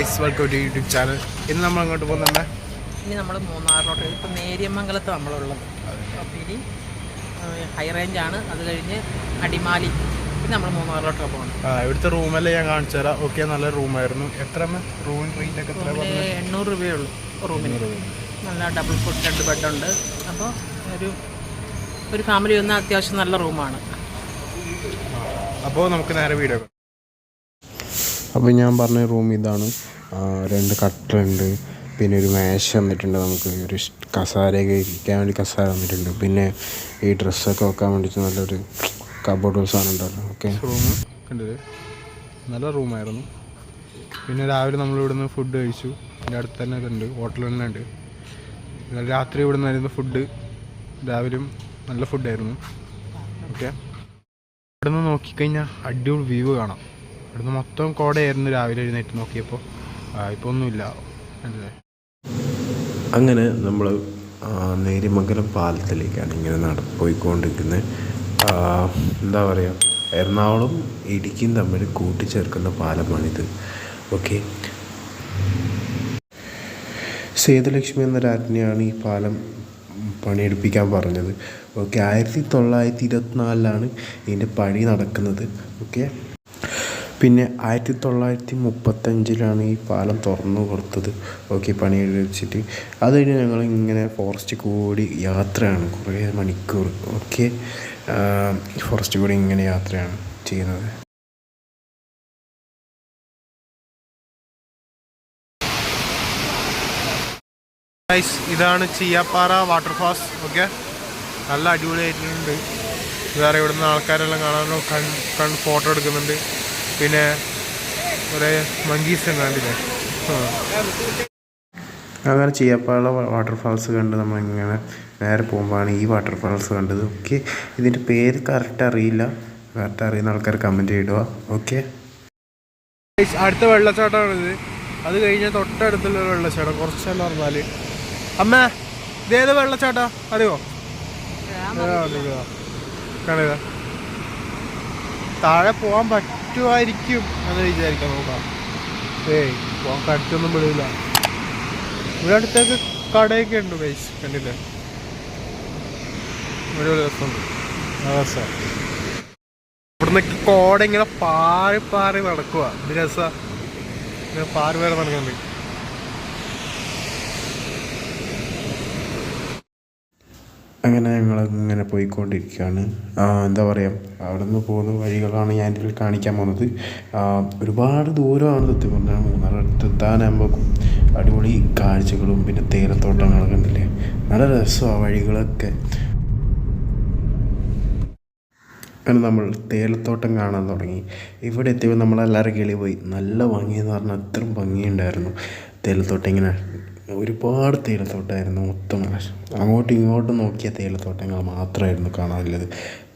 Guys, welcome to YouTube channel. ഇന്ന് നമ്മൾ അങ്ങോട്ട് പോകുന്നുണ്ട്. ഇനി നമ്മൾ മൂന്നാറിലോട്ട്. ഇപ്പം നേര്യമംഗലത്ത് നമ്മളുള്ളത്. അപ്പോൾ ഇനി ഹൈ റേഞ്ചാണ്. അത് കഴിഞ്ഞ് അടിമാലി. പിന്നെ നമ്മൾ മൂന്നാറിലോട്ട് പോകണം. ഇവിടുത്തെ റൂമെല്ലാം ഞാൻ കാണിച്ചു തരാം. ഓക്കെ, നല്ല റൂമായിരുന്നു. എത്ര റൂം റേറ്റൊക്കെ? 800 രൂപയേ ഉള്ളൂ റൂമിന്. നല്ല ഡബിൾ ഫുഡ് 2 ബെഡുണ്ട്. അപ്പോൾ ഒരു ഫാമിലി വന്നാൽ അത്യാവശ്യം നല്ല റൂമാണ്. അപ്പോൾ നമുക്ക് നേരെ വീഡിയോ. അപ്പോൾ ഞാൻ പറഞ്ഞ റൂം ഇതാണ്. 2 കട്ടിലുണ്ട്, പിന്നെ ഒരു മേശ വന്നിട്ടുണ്ട്, നമുക്ക് ഒരു കസാരയൊക്കെ ഇരിക്കാൻ വേണ്ടി കസാര വന്നിട്ടുണ്ട്, പിന്നെ ഈ ഡ്രസ്സൊക്കെ വെക്കാൻ വേണ്ടിയിട്ട് നല്ലൊരു കബോർഡ് സാധനം ഉണ്ടല്ലോ. ഓക്കെ, റൂം കണ്ടത് നല്ല റൂമായിരുന്നു. പിന്നെ രാവിലെ നമ്മളിവിടുന്ന് ഫുഡ് കഴിച്ചു. എൻ്റെ അടുത്ത് തന്നെ ഇതുണ്ട്, ഹോട്ടൽ തന്നെ ഉണ്ട്. രാത്രി ഇവിടെ നിന്നായിരുന്നു ഫുഡ്. രാവിലെയും നല്ല ഫുഡായിരുന്നു. ഓക്കെ, ഇവിടുന്ന് നോക്കിക്കഴിഞ്ഞാൽ അടിപൊളി വ്യൂ കാണാം. ഇവിടുന്ന് മൊത്തം കോടയായിരുന്നു രാവിലെ എഴുന്നേറ്റ് നോക്കിയപ്പോൾ. ഇപ്പോൾ ഒന്നുമില്ല. അങ്ങനെ നമ്മൾ നേര്യമംഗലം പാലത്തിലേക്കാണ് ഇങ്ങനെ പോയിക്കൊണ്ടിരിക്കുന്നത്. എന്താ പറയുക, എറണാകുളം ഇടുക്കിയും തമ്മിൽ കൂട്ടിച്ചേർക്കുന്ന പാലമാണിത്. ഓക്കെ, സേതുലക്ഷ്മി എന്ന രാജ്ഞിയാണ് ഈ പാലം പണിയെടുപ്പിക്കാൻ പറഞ്ഞത്. ഓക്കെ, 1924 ഇതിൻ്റെ പണി നടക്കുന്നത്. ഓക്കെ, പിന്നെ 1935 ഈ പാലം തുറന്നു കൊടുത്തത്. ഓക്കെ, പണി വെച്ചിട്ട് അത് കഴിഞ്ഞ് ഞങ്ങളിങ്ങനെ ഫോറസ്റ്റ് കൂടി യാത്രയാണ്, കുറേ മണിക്കൂർ. ഓക്കെ, ഫോറസ്റ്റ് കൂടി ഇങ്ങനെ യാത്രയാണ് ചെയ്യുന്നത്. ഇതാണ് ചീയാപ്പാറ വാട്ടർഫാൾസ്. ഓക്കെ, നല്ല അടിപൊളിയായിട്ടുണ്ട്. വേറെ ഇവിടുന്ന് ആൾക്കാരെല്ലാം കാണാനോ കണ്ട് ഫോട്ടോ എടുക്കുന്നുണ്ട്. പിന്നെ കുറേ മങ്കീസ് കണ്ടില്ലേ. അങ്ങനെ ചീയാപ്പാറ വാട്ടർഫാൾസ് കണ്ട് നമ്മളിങ്ങനെ നേരെ പോകുമ്പോഴാണ് ഈ വാട്ടർഫാൾസ് കണ്ടത്. ഓക്കെ, ഇതിൻ്റെ പേര് കറക്റ്റ് അറിയില്ല. കറക്റ്റ് അറിയുന്ന ആൾക്കാർ കമൻറ്റ് ചെയ്യുക. ഓക്കെ, അടുത്ത വെള്ളച്ചാട്ടമാണിത്. അത് കഴിഞ്ഞാൽ തൊട്ടടുത്തുള്ള വെള്ളച്ചാട്ടം. കുറച്ചെല്ലാം പറഞ്ഞാൽ അമ്മ ഇതേത് വെള്ളച്ചാട്ടാ അറിയോ? കാണുക, താഴെ പോകാൻ പറ്റുമായിരിക്കും എന്ന് വിചാരിക്കാം. നോക്കാം. പോകാൻ പറ്റൊന്നും വിടില്ല. ഇവിടെ അടുത്തേക്ക് കടയൊക്കെ ഉണ്ട് ഗൈസ്, കണ്ടില്ലേ? ഇവിടെ ഒരു രസമുണ്ട്. രസം ഇവിടുന്ന് കോട ഇങ്ങനെ പാറി പാറി നടക്കുക. ഇത് രസമാണ്. ഇങ്ങനെ പാറി പാറി നടക്കുന്നുണ്ട്. അങ്ങനെ ഞങ്ങളിങ്ങനെ പോയിക്കൊണ്ടിരിക്കുകയാണ്. എന്താ പറയുക, അവിടെ നിന്ന് പോകുന്ന വഴികളാണ് ഞാൻ ഇതിൽ കാണിക്കാൻ പോകുന്നത്. ഒരുപാട് ദൂരമാണ് സത്യം പറഞ്ഞാൽ. മൂന്നാറടുത്ത് എത്താനാകുമ്പോൾ അടിപൊളി കാഴ്ചകളും പിന്നെ തേയിലത്തോട്ടങ്ങളൊക്കെ ഉണ്ടല്ലേ, നല്ല രസമാണ് വഴികളൊക്കെ. അങ്ങനെ നമ്മൾ തേയിലത്തോട്ടം കാണാൻ തുടങ്ങി. ഇവിടെ എത്തിയപ്പോൾ നമ്മളെല്ലാവരും കിളി പോയി. നല്ല ഭംഗിയെന്ന് പറഞ്ഞാൽ അത്രയും ഭംഗിയുണ്ടായിരുന്നു തേയിലത്തോട്ടം. ഇങ്ങനെ ഒരുപാട് തേയിലത്തോട്ടമായിരുന്നു. മൊത്തം അങ്ങോട്ടും ഇങ്ങോട്ടും നോക്കിയ തേയിലത്തോട്ടങ്ങൾ മാത്രമായിരുന്നു കാണാനുള്ളത്.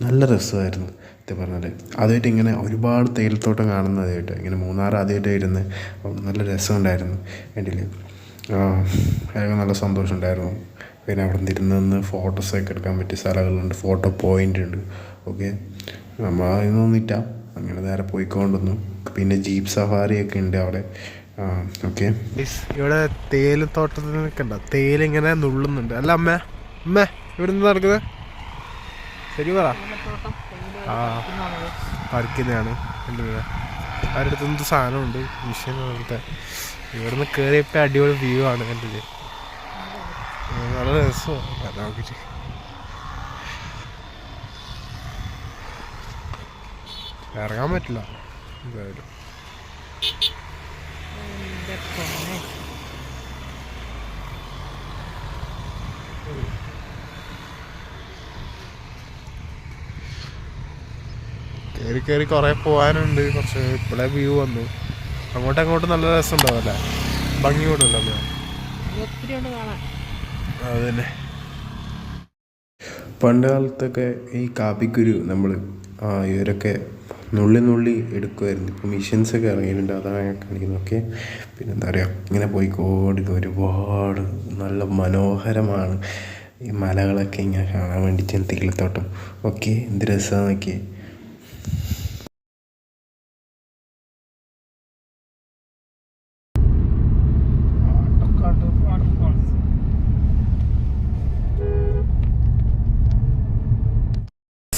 നല്ല രസമായിരുന്നു സത്യം പറഞ്ഞാൽ. ആദ്യമായിട്ട് ഇങ്ങനെ ഒരുപാട് തേയിലത്തോട്ടം കാണുന്നത് ആദ്യമായിട്ട്. ഇങ്ങനെ മൂന്നാർ ആദ്യമായിട്ട് ഇരുന്ന് നല്ല രസമുണ്ടായിരുന്നു. കണ്ടില്ലേ, അതൊക്കെ നല്ല സന്തോഷമുണ്ടായിരുന്നു. പിന്നെ അവിടെ നിന്ന് ഇരുന്ന് ഫോട്ടോസൊക്കെ എടുക്കാൻ പറ്റിയ സ്ഥലങ്ങളുണ്ട്, ഫോട്ടോ പോയിൻ്റ് ഉണ്ട്. ഓക്കെ, നമ്മൾ അതിനൊന്നില്ല, അങ്ങനെ നേരെ പോയിക്കൊണ്ടുവന്നു. പിന്നെ ജീപ്പ് സഫാരിയൊക്കെ ഉണ്ട് അവിടെ. ഓക്കെ, ഇവിടെ തേയിലത്തോട്ടത്തിനൊക്കെ ഉണ്ടോ, തേയില ഇങ്ങനെ നുള്ളുന്നുണ്ട്. അല്ല അമ്മ ഇവിടെ നിന്ന് നടക്കുന്നത് ശരി പറ. പറിക്കുന്നതാണ്. കണ്ടില്ലേ, അവരുടെ അടുത്ത് എന്ത് സാധനമുണ്ട്, മിഷൻ പോലത്തെ. ഇവിടെ നിന്ന് കയറിയപ്പോൾ അടിപൊളി വ്യൂ ആണ്. കണ്ടില്ലേ, നല്ല രസമാണ് നോക്കിട്ട്. ഇറങ്ങാൻ പറ്റില്ല എന്തായാലും. കയറി കയറി കുറേ പോകാനുണ്ട്. കുറച്ച് ഇപ്പോഴേ വ്യൂ വന്നു. അങ്ങോട്ടും നല്ല രസം ഉണ്ടാവല്ലേ, ഭംഗി കൂടുമല്ലോ. അത് തന്നെ. പണ്ട് കാലത്തൊക്കെ ഈ കാപ്പിക്കുരു നമ്മൾ ഇവരൊക്കെ നുള്ളി എടുക്കുമായിരുന്നു. ഇപ്പോൾ മെഷീൻസൊക്കെ ഇറങ്ങിയിട്ടുണ്ട്, അതാണ് കാണിക്കുന്നത്. ഓക്കെ, പിന്നെ എന്താ പറയുക, ഇങ്ങനെ പോയിക്കോടി ഒരുപാട് നല്ല മനോഹരമാണ് ഈ മലകളൊക്കെ ഇങ്ങനെ കാണാൻ വേണ്ടിയിട്ട്. തേയിലത്തോട്ടം. ഓക്കെ, എന്ത് രസമാണ് നോക്കിയേ.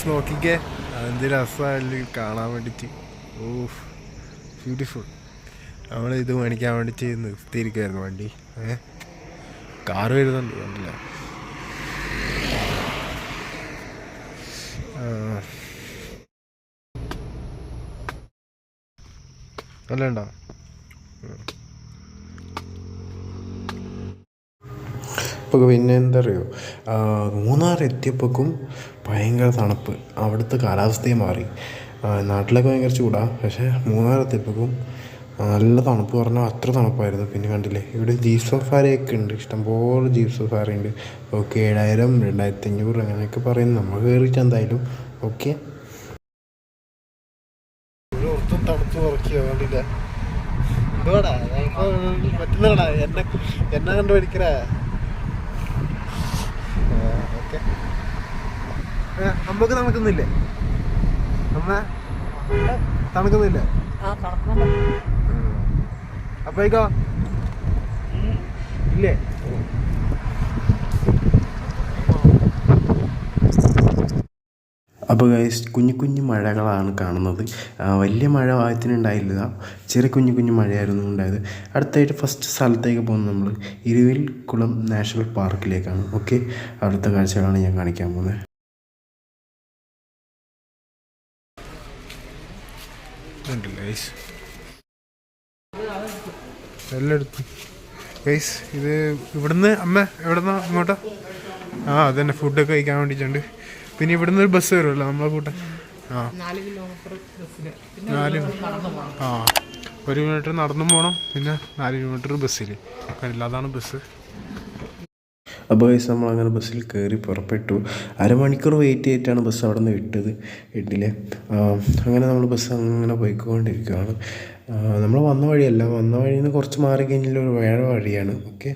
നോക്കിക്കേ എന്ത് രസമല്ലേ കാണാൻ വേണ്ടിയിട്ട്. ഓ ബ്യൂട്ടിഫുൾ. നമ്മൾ ഇത് മേടിക്കാൻ വേണ്ടിയിട്ട് നിർത്തിയിരിക്കുമായിരുന്നു വണ്ടി. കാറ് വരുന്നുണ്ട് കണ്ടില്ല. നല്ല ഉണ്ടോ? ഇപ്പോൾ പിന്നെ എന്താ അറിയോ, മൂന്നാർ എത്തിയപ്പോഴേക്കും ഭയങ്കര തണുപ്പ്. അവിടുത്തെ കാലാവസ്ഥയെ മാറി. നാട്ടിലൊക്കെ ഭയങ്കര ചൂടാണ്, പക്ഷേ മൂന്നാർ എത്തിയപ്പോഴേക്കും നല്ല തണുപ്പ് പറഞ്ഞാൽ അത്ര തണുപ്പായിരുന്നു. പിന്നെ കണ്ടില്ലേ ഇവിടെ ജീപ്പ് സഫാരിയൊക്കെ ഉണ്ട്, ഇഷ്ടംപോലെ ജീപ്പ് സഫാരി ഉണ്ട്. ഓക്കെ 7000 2500 അങ്ങനെയൊക്കെ പറയുന്നു. നമ്മൾ കയറിയിട്ട് എന്തായാലും ഓക്കെ. ഒട്ടും തണുപ്പ് കുറയ്ക്കുക കണ്ടില്ല. എന്തുവാടാ പറ്റുന്നടാ എന്നെ കണ്ടു പഠിക്കണേ. ഓക്കെ നമുക്ക് തണുക്കുന്നില്ലേ? അമ്മ തണുക്കുന്നില്ലേ? അപ്പോഴേക്കോ ഇല്ലേ? അപ്പോൾ ഗൈസ് കുഞ്ഞു കുഞ്ഞു മഴകളാണ് കാണുന്നത്. വലിയ മഴ ആയത്തിനുണ്ടായില്ല, ചെറിയ കുഞ്ഞു കുഞ്ഞു മഴയായിരുന്നു ഉണ്ടായത്. അടുത്തായിട്ട് ഫസ്റ്റ് സ്ഥലത്തേക്ക് പോകുന്നത് നമ്മൾ ഇരുവിൽക്കുളം നാഷണൽ പാർക്കിലേക്കാണ്. ഓക്കെ, അവിടുത്തെ കാഴ്ചകളാണ് ഞാൻ കാണിക്കാൻ പോകുന്നത്. എല്ലായിടത്തും ഗൈസ് ഇത് ഇവിടുന്ന് അമ്മ എവിടുന്ന ഇങ്ങോട്ടാ? അതന്നെ ഫുഡൊക്കെ കഴിക്കാൻ വേണ്ടിയിട്ടുണ്ട്. പിന്നെ ഇവിടുന്ന് ഒരു ബസ് വരുമല്ലോ നമ്മളെ കൂട്ടം. 4 കിലോമീറ്റർ ബസ്സിന്, 1 കിലോമീറ്റർ നടന്നും പോകണം, പിന്നെ 4 കിലോമീറ്റർ ബസ്സിൽ. അതാണ് ബസ്. അപ്പോൾ ഗൈസ് നമ്മളങ്ങനെ ബസ്സിൽ കയറി പുറപ്പെട്ടു. അരമണിക്കൂർ വെയിറ്റ് ചെയ്തിട്ടാണ് ബസ് അവിടെ നിന്ന് വിട്ടത് വീട്ടിലെ. അങ്ങനെ നമ്മൾ ബസ് അങ്ങനെ പോയിക്കൊണ്ടിരിക്കുകയാണ്. നമ്മൾ വന്ന വഴിയല്ല, വന്ന വഴിയിൽ നിന്ന് കുറച്ച് മാറി കഴിഞ്ഞാൽ ഒരു വേറെ വഴിയാണ്. ഓക്കെ,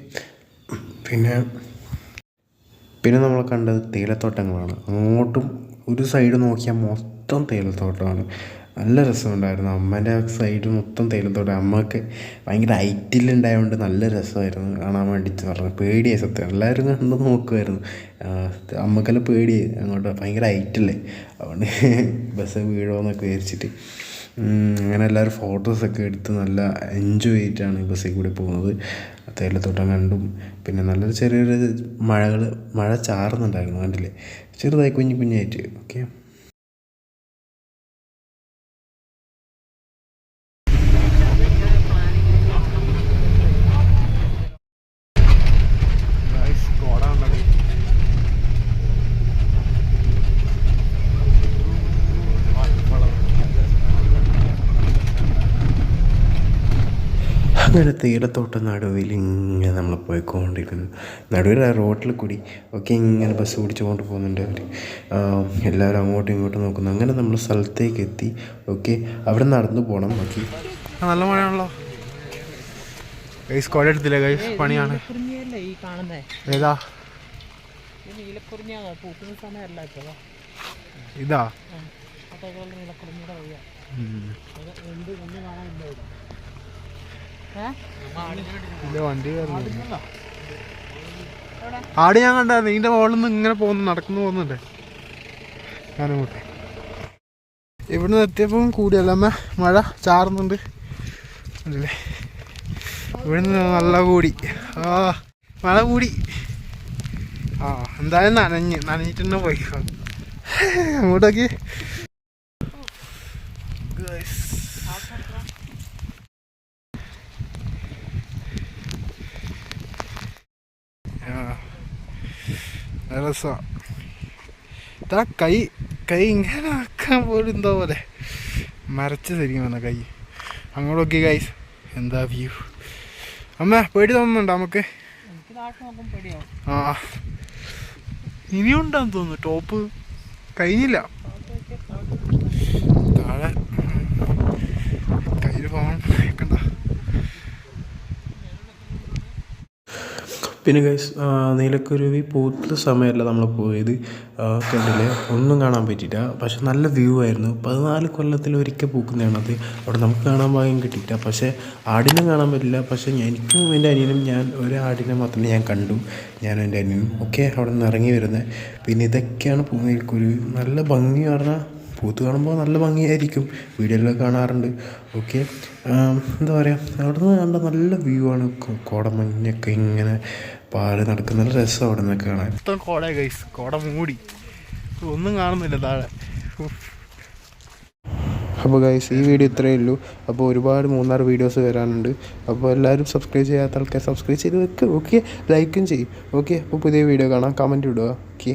പിന്നെ നമ്മൾ കണ്ടത് തേയിലത്തോട്ടങ്ങളാണ്. അങ്ങോട്ടും ഒരു സൈഡ് നോക്കിയാൽ മൊത്തം തേയിലത്തോട്ടമാണ്. നല്ല രസമുണ്ടായിരുന്നു. അമ്മേൻ്റെ സൈഡ് മൊത്തം തേയിലത്തോട്ടം. അമ്മക്ക് ഭയങ്കര ഹൈറ്റിലുണ്ടായതുകൊണ്ട് നല്ല രസമായിരുന്നു കാണാൻ വേണ്ടിയിട്ട്. പറഞ്ഞു പേടിയായി സത്യം. എല്ലാവരും കണ്ട് നോക്കുമായിരുന്നു. അമ്മക്കെല്ലാം പേടിയായി, അങ്ങോട്ട് ഭയങ്കര ഹൈറ്റല്ലേ, അതുകൊണ്ട് ബസ് വീഴുമോയെന്നൊക്കെ വിചാരിച്ചിട്ട്. അങ്ങനെ എല്ലാവരും ഫോട്ടോസൊക്കെ എടുത്ത് നല്ല എൻജോയ് ചെയ്തിട്ടാണ് ഈ ബസ്സിൽ കൂടി പോകുന്നത്. തേയിലത്തോട്ടം കണ്ടും പിന്നെ നല്ലൊരു ചെറിയൊരു മഴ ചാറുന്നുണ്ടായിരുന്നു കണ്ടില്ലേ, ചെറുതായി കുഞ്ഞു കുഞ്ഞായിട്ട്. ഓക്കെ, അങ്ങനെ തേയിലത്തോട്ടം നടുവിൽ ഇങ്ങനെ നമ്മൾ പോയിക്കൊണ്ടിരിക്കുന്നു. നടുവിൽ റോഡിൽ കൂടി ഒക്കെ ഇങ്ങനെ ബസ് ഓടിച്ചു കൊണ്ട് പോകുന്നുണ്ട് അവർ. എല്ലാവരും അങ്ങോട്ടും ഇങ്ങോട്ടും നോക്കുന്നു. അങ്ങനെ നമ്മൾ സ്ഥലത്തേക്ക് എത്തി. ഓക്കെ, അവിടെ നടന്നു പോകണം. ഓക്കെ, നല്ല മഴയാണല്ലോ ഗൈസ്. കോഴ എടുത്തില്ല ഗൈസ്, പണിയാണ്. ഏതാ ഇതാ? വണ്ടി ആട് ഞാൻ കണ്ട നീന്റെ മുകളിൽ നിന്ന് ഇങ്ങനെ നടക്കുന്നു. ഞാനങ്ങോട്ട് ഇവിടുന്ന് എത്തിയപ്പം കൂടിയല്ല അമ്മ മഴ ചാറുന്നുണ്ട് അല്ലേ? ഇവിടുന്ന് നല്ല കൂടി. മഴ കൂടി. എന്തായാലും നനഞ്ഞിട്ട് തന്നെ പോയി അങ്ങോട്ടേക്ക്. രസമാണ്. ഇതാ കൈ ഇങ്ങനെ ആക്കാൻ പോലും എന്താ പോലെ മരച്ച് തരിക്കും വന്ന കൈ. അങ്ങോട്ടൊക്കെ ഗൈസ് എന്താ വ്യൂ. അമ്മ പേടി തോന്നുന്നുണ്ടോ നമുക്ക്? ഇനിയുണ്ടാന്ന് തോന്നുന്നു. ടോപ്പ് കഴിഞ്ഞില്ല. താഴെ കയ്യിൽ പോകണം. പിന്നെ ഗൈസ് നീലക്കുരുവി പൂത്ത സമയമല്ല നമ്മൾ പോയത്, കണ്ടില്ലേ, ഒന്നും കാണാൻ പറ്റിയില്ല. പക്ഷെ നല്ല വ്യൂ ആയിരുന്നു. 14 കൊല്ലത്തിൽ ഒരിക്കൽ പൂക്കുന്നതാണത്. അവിടെ നമുക്ക് കാണാൻ ഭാഗ്യം കിട്ടിയില്ല. പക്ഷേ ആടിനെ കാണാൻ പറ്റില്ല. പക്ഷേ എനിക്കും എൻ്റെ അനിയനും ഒരു ആടിനെ മാത്രമേ ഞാൻ കണ്ടു, ഞാനും എൻ്റെ അനിയനും. ഓക്കെ, അവിടെ നിന്ന് ഇറങ്ങി വരുന്നത്. പിന്നെ ഇതൊക്കെയാണ് നീലക്കുരുവി. നല്ല ഭംഗി പറഞ്ഞാൽ പൂത്ത് കാണുമ്പോൾ നല്ല ഭംഗിയായിരിക്കും, വീഡിയോയിലൊക്കെ കാണാറുണ്ട്. ഓക്കെ, എന്താ പറയുക, അവിടെ നിന്ന് കണ്ട നല്ല വ്യൂ ആണ്. കോടമഞ്ഞൊക്കെ ഇങ്ങനെ പാറി നടക്കുന്ന നല്ല രസം അവിടെ നിന്നൊക്കെ കാണാൻ. മൊത്തം കോട ഗൈസ്, കോട മൂടി, ഒന്നും കാണുന്നില്ല താഴെ. അപ്പോൾ ഗൈസ് ഈ വീഡിയോ ഇത്രയേ ഉള്ളൂ. അപ്പോൾ ഒരുപാട് മൂന്നാർ വീഡിയോസ് വരാനുണ്ട്. അപ്പോൾ എല്ലാവരും സബ്സ്ക്രൈബ് ചെയ്യാത്ത ആൾക്കാർ സബ്സ്ക്രൈബ് ചെയ്ത് വെക്കുക. ഓക്കെ, ലൈക്കും ചെയ്യും. ഓക്കെ, അപ്പോൾ പുതിയ വീഡിയോ കാണാം, കമൻറ്റ് ഇടുക.